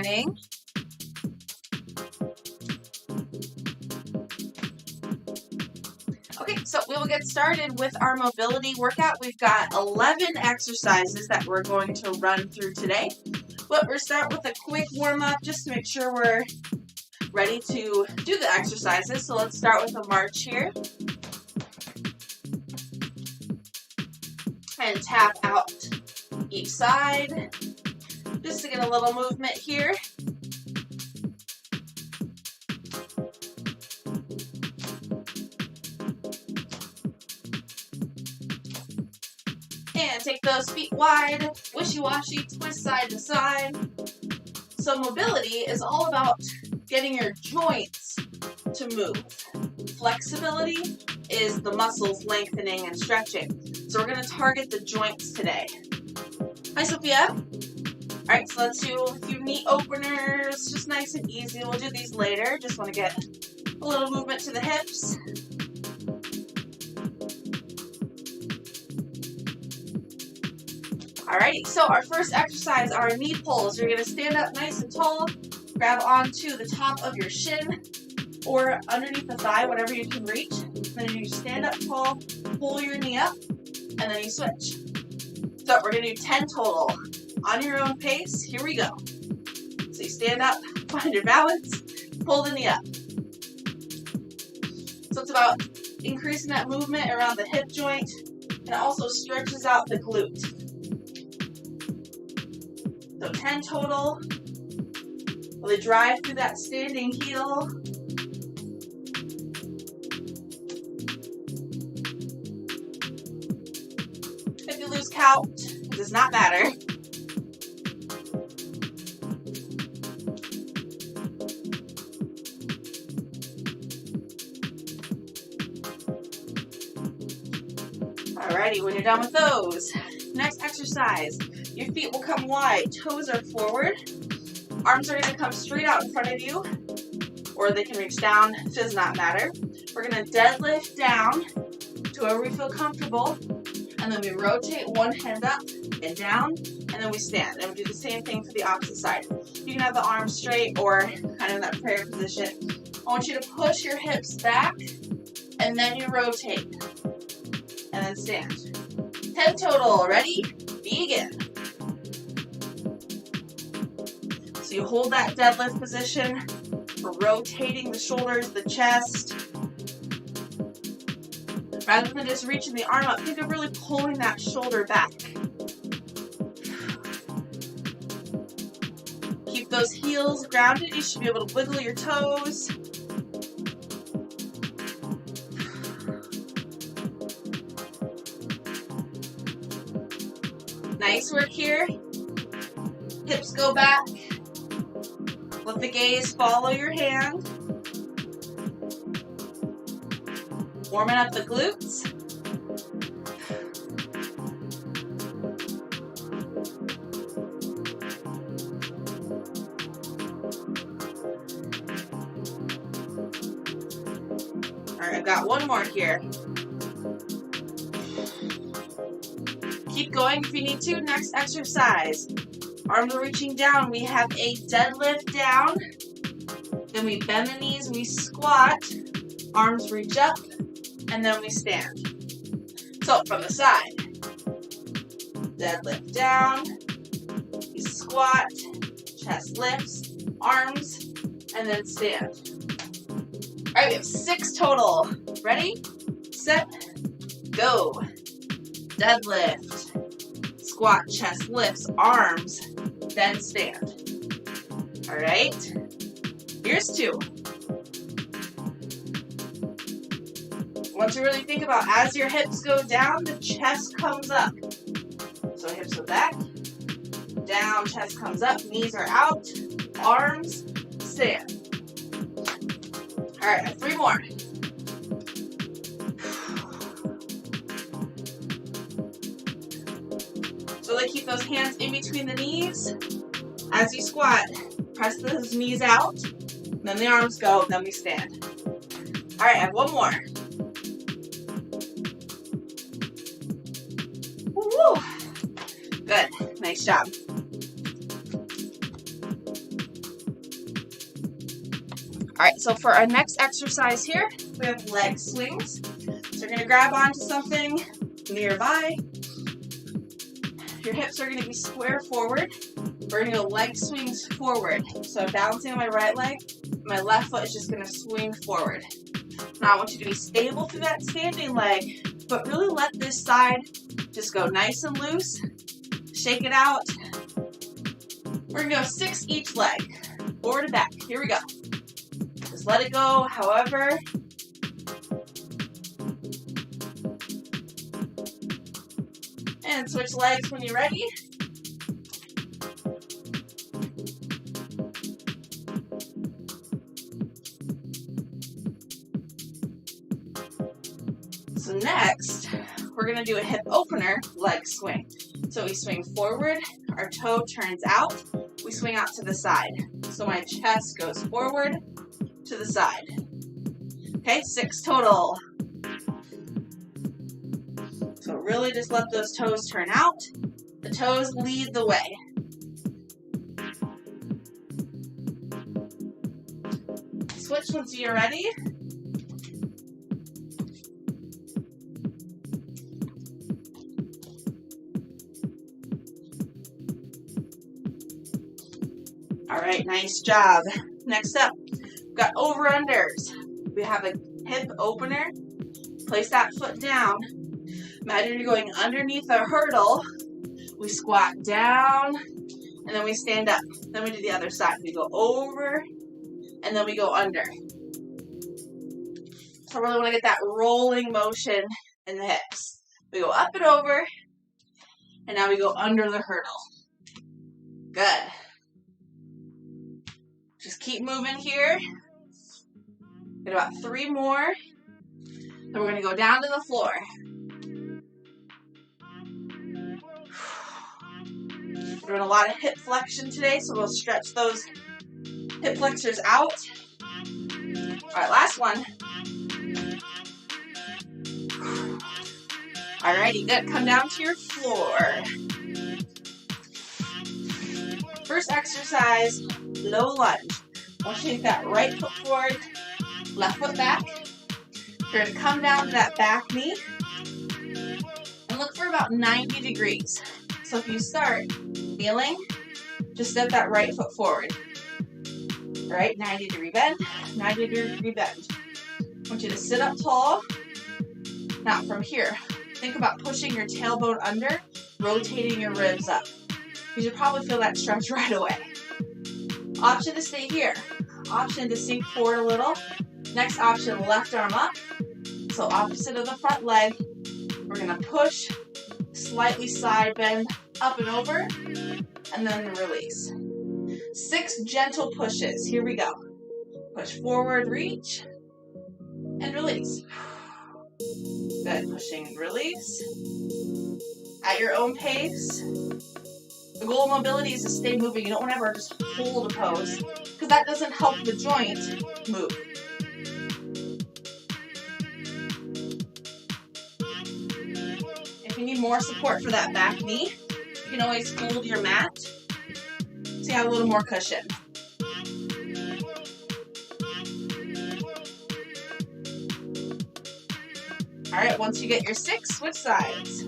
morning. Okay, so we will get started with our mobility workout. We've got 11 exercises that we're going to run through today. But we'll start with a quick warm-up just to make sure we're ready to do the exercises. So let's start with a march here. And tap out each side. Just to get a little movement here. And take those feet wide, wishy-washy, twist side to side. So mobility is all about getting your joints to move. Flexibility is the muscles lengthening and stretching. So we're going to target the joints today. Hi, Sophia. All right, so let's do a few knee openers, just nice and easy. We'll do these later. Just want to get a little movement to the hips. Alrighty, so our first exercise are our knee pulls. You're going to stand up nice and tall, grab onto the top of your shin or underneath the thigh, whatever you can reach. Then you stand up tall, pull your knee up, and then you switch. So we're going to do 10 total. On your own pace, here we go. So you stand up, find your balance, pull the knee up. So it's about increasing that movement around the hip joint, and it also stretches out the glute. So 10 total. Really drive through that standing heel. If you lose count, it does not matter. Alrighty, when you're done with those, next exercise, your feet will come wide, toes are forward, arms are going to come straight out in front of you, or they can reach down, does not matter. We're going to deadlift down to where we feel comfortable, and then we rotate one hand up and down, and then we stand, and we do the same thing for the opposite side. You can have the arms straight or kind of in that prayer position. I want you to push your hips back, and then you rotate. And then stand. 10 total. Ready? Begin. So you hold that deadlift position. We're rotating the shoulders, the chest. Rather than just reaching the arm up, think of really pulling that shoulder back. Keep those heels grounded. You should be able to wiggle your toes. Nice work here. Hips go back. Let the gaze follow your hand. Warming up the glutes. All right, I've got one more here. Keep going if you need to. Next exercise. Arms are reaching down. We have a deadlift down. Then we bend the knees, we squat. Arms reach up, and then we stand. So from the side. Deadlift down. You squat. Chest lifts. Arms, and then stand. All right, we have 6 total. Ready, set, go. Deadlift, squat, chest lifts, arms, then stand. All right, here's 2. I want you to really think about as your hips go down, the chest comes up. So hips go back, down, chest comes up, knees are out, arms, stand. All right, I have 3 more. So really keep those hands in between the knees. As you squat, press those knees out, then the arms go, then we stand. All right, I have 1 more. Woo! Good, nice job. Alright, so for our next exercise here, we have leg swings. So you're going to grab onto something nearby. Your hips are going to be square forward. We're going to go leg swings forward. So I'm balancing on my right leg. My left foot is just going to swing forward. Now I want you to be stable through that standing leg, but really let this side just go nice and loose. Shake it out. We're going to go 6 each leg, forward and back. Here we go. Just let it go, however. And switch legs when you're ready. So next, we're going to do a hip opener leg swing. So we swing forward, our toe turns out, we swing out to the side. So my chest goes forward to the side. Okay, 6 total. So really just let those toes turn out. The toes lead the way. Switch once you're ready. All right, nice job. Next up, we've got over-unders. We have a hip opener. Place that foot down. Imagine you're going underneath a hurdle. We squat down, and then we stand up. Then we do the other side. We go over, and then we go under. So I really want to get that rolling motion in the hips. We go up and over, and now we go under the hurdle. Good. Just keep moving here. Get about 3 more. Then we're going to go down to the floor. We're doing a lot of hip flexion today, so we'll stretch those hip flexors out. All right, last one. Alrighty, good. Come down to your floor. First exercise, low lunge. I want you to take that right foot forward, left foot back. You're going to come down to that back knee and look for about 90 degrees. So if you start kneeling, just step that right foot forward. All right, 90 degree bend, 90 degree bend. I want you to sit up tall. Now from here, think about pushing your tailbone under, rotating your ribs up. You should probably feel that stretch right away. Option to stay here. Option to sink forward a little. Next option, left arm up. So opposite of the front leg, we're gonna push, slightly side bend, up and over, and then release. 6 gentle pushes. Here we go. Push forward, reach, and release. Good. Pushing and release. At your own pace. The goal of mobility is to stay moving. You don't want to ever just hold a pose, because that doesn't help the joint move. If you need more support for that back knee, you can always fold your mat so you have a little more cushion. All right, once you get your 6, switch sides.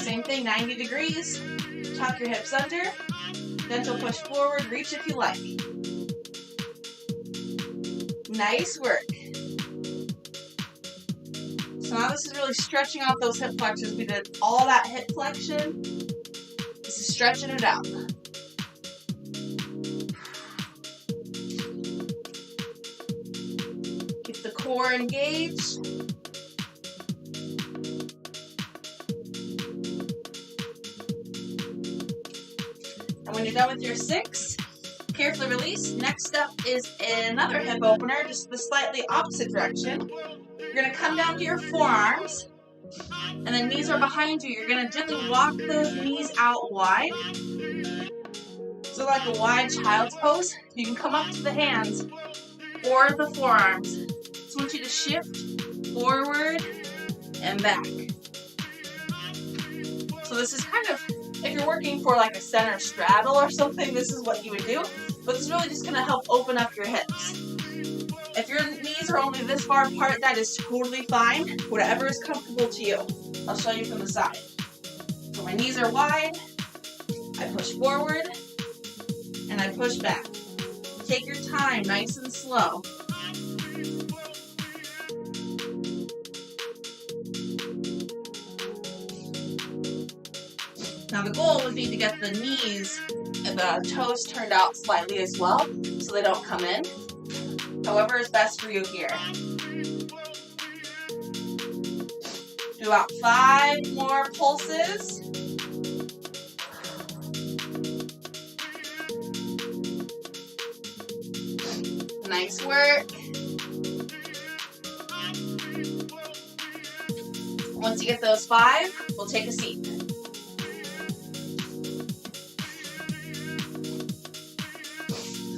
Same thing, 90 degrees. Tuck your hips under. Gentle push forward, reach if you like. Nice work. So now this is really stretching out those hip flexors. We did all that hip flexion. This is stretching it out. Keep the core engaged. And when you're done with your 6, carefully release. Next up is another hip opener, just the slightly opposite direction. You're going to come down to your forearms, and then knees are behind you. You're going to gently walk those knees out wide. So like a wide child's pose, you can come up to the hands or the forearms. So I want you to shift forward and back. So this is kind of If you're working for like a center straddle or something, this is what you would do. But it's really just going to help open up your hips. If your knees are only this far apart, that is totally fine. Whatever is comfortable to you. I'll show you from the side. So my knees are wide. I push forward. And I push back. Take your time, nice and slow. Now the goal would be to get the knees and the toes turned out slightly as well, so they don't come in. However is best for you here. Do about 5 more pulses. Nice work. Once you get those 5, we'll take a seat.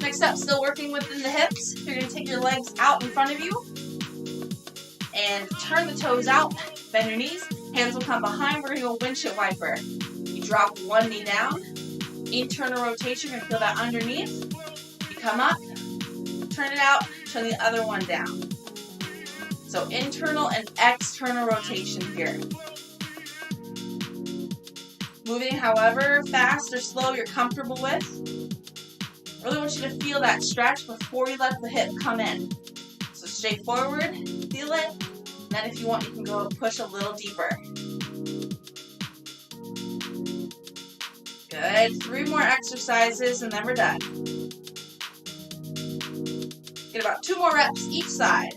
Next up, still working within the hips. You're going to take your legs out in front of you and turn the toes out. Bend your knees. Hands will come behind. We're going to go windshield wiper. You drop one knee down. Internal rotation. You're going to feel that underneath. You come up. Turn it out. Turn the other one down. So internal and external rotation here. Moving however fast or slow you're comfortable with. I really want you to feel that stretch before you let the hip come in. So straight forward, feel it, and then if you want, you can go push a little deeper. Good. 3 more exercises, and then we're done. Get about 2 more reps each side.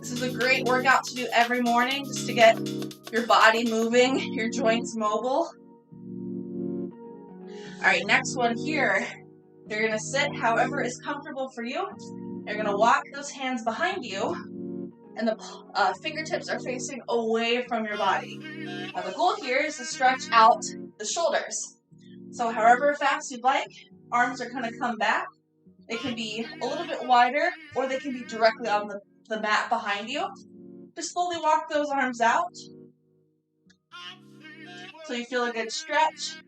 This is a great workout to do every morning, just to get your body moving, your joints mobile. Alright, next one here. You're going to sit however is comfortable for you. You're going to walk those hands behind you, and the fingertips are facing away from your body. Now the goal here is to stretch out the shoulders. So however fast you'd like, arms are going to come back. They can be a little bit wider, or they can be directly on the mat behind you. Just slowly walk those arms out so you feel a good stretch.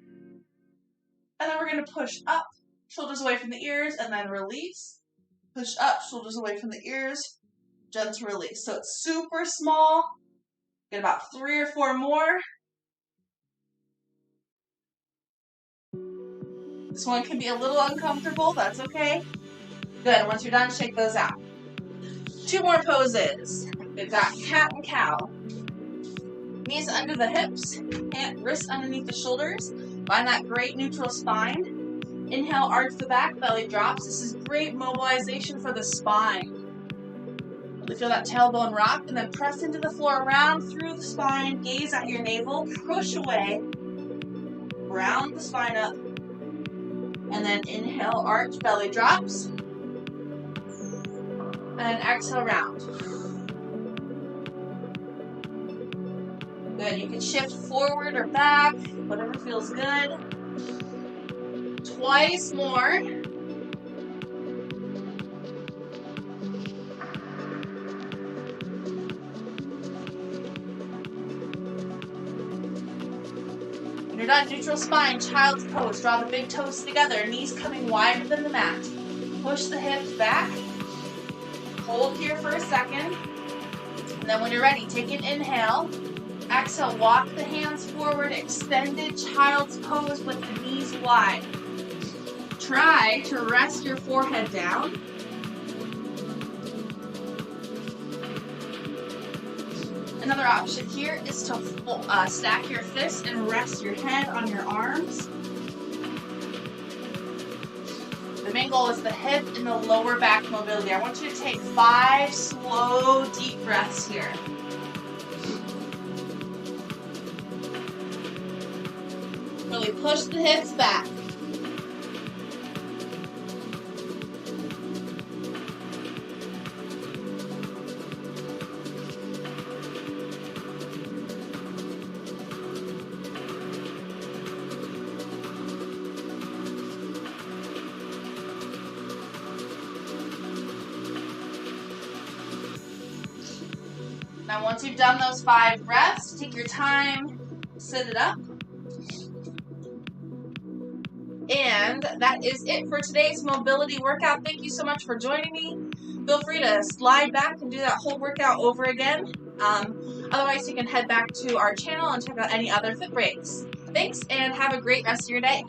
And then we're going to push up, shoulders away from the ears, and then release. Push up, shoulders away from the ears, gentle release. So it's super small. Get about 3 or 4 more. This one can be a little uncomfortable, that's okay. Good, once you're done, shake those out. 2 more poses. We've got cat and cow. Knees under the hips, wrists underneath the shoulders. Find that great neutral spine. Inhale, arch the back, belly drops. This is great mobilization for the spine. Really feel that tailbone rock, and then press into the floor, round through the spine, gaze at your navel, push away, round the spine up, and then inhale, arch, belly drops, and then exhale, round. Good, you can shift forward or back, whatever feels good. Twice more. When you're done, neutral spine, child's pose. Draw the big toes together, knees coming wider than the mat. Push the hips back. Hold here for a second. And then when you're ready, take an inhale. Exhale, walk the hands forward, extended child's pose with the knees wide. Try to rest your forehead down. Another option here is to stack your fists and rest your head on your arms. The main goal is the hip and the lower back mobility. I want you to take 5 slow, deep breaths here. Really push the hips back. Now once you've done those 5 breaths, take your time, sit it up. And that is it for today's mobility workout. Thank you so much for joining me. Feel free to slide back and do that whole workout over again. Otherwise, you can head back to our channel and check out any other FitBreaks. Thanks, and have a great rest of your day.